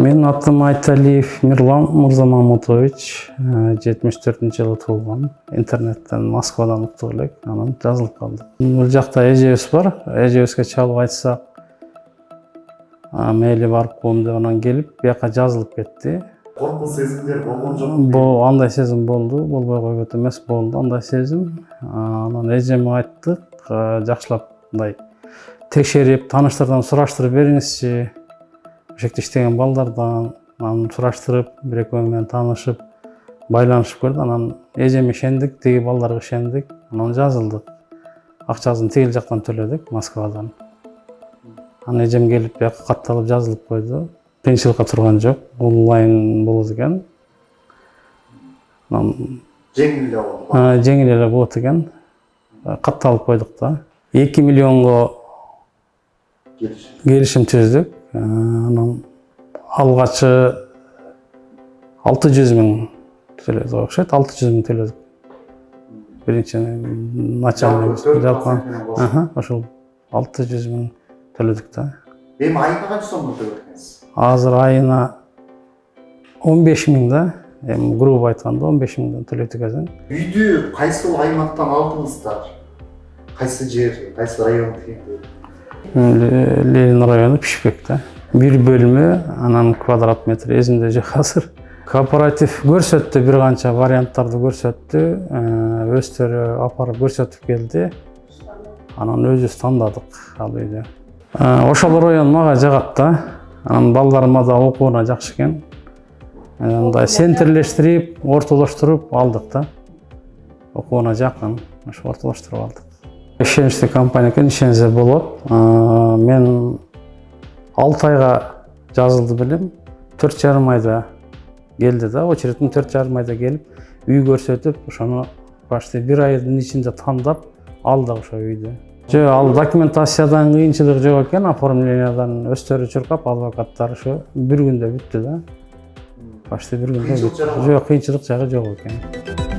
Менин атым Айталиев Мирлан Мырзамамутович, 74-жылы туулган. Интернеттен, Москвадан уктук элек, анан жазылып калдык. Бул жакта эжебиз бар, эжебизге чалып айтсак, мейли барып коем деп анан келип, бияка жазылып кетти. Коркунуч сезимдер болгон жокпу? Бул андай сезим болду, болбой койбойт эмес болду андай сезим. Анан эжеме айттык, жакшылап мындай текшерип, тааныштардан сураштырып бериңизчи. Ошекте иштеген балдардан анан сураштырып, бир-экөө менен таанышып, байланышып көрдүк. Анан эжеме ишендик, тиги балдарга ишендик. Анан жазылдык. Акчасын тигил жактан төлөдүк, Москвадан. Анан эжем келип, бияка катталып жазылып койду. Кыйынчылыкка турган жок, онлайн болот экен. Жеңил эле болду. Жеңил эле болот экен. Катталып койдук да. 2 миллионго келишим түздүк. Анан алгачы 600 000 төлөдүк окшойт, 600 000 төлөдүк. Биринчи начальник жалпы ошол 600 000 төлөдүк да. Эми айына канча сомдон төлөп экенсиз? Азыр айына 15 000 да. Эми грубо айтканда 15 000 төлөйт экенсиң. Үйдү кайсыл аймактан алдыңыздар? Кайсы жер, кайсы район дегенде? Ленин району Пишпекте. Бир бөлмө, анан квадрат метр эсимде жок азыр. Кооператив көрсөттү, бир канча варианттарды көрсөттү, өздөрү апарып көрсөтүп келди. Анан өзүбүз тандадык ал үйдү. Ошол район мага жагат да. Анан балдарыма да окууна жакшы экен. Мындай центрлештирип, ортолоштуруп алдык да. Окууна жакын, ошо ортолоштуруп алдык. Ишеничтүү компания экен, ишенсе болот. Мен 6 айга жазылды билем. 4,5 айда келди да, очередин 4,5 айда келип, үй көрсөтүп, ошону почти 1 айдын ичинде тандап алдык ошо үйдү. Жок, ал документациядан кыйынчылык жок экен, оформлениядан өздөрү чуркап, адвокаттар ошо 1 күндө бүттү да. Почти 1 күндө бүттү. Жок, кыйынчылык жагы жок экен.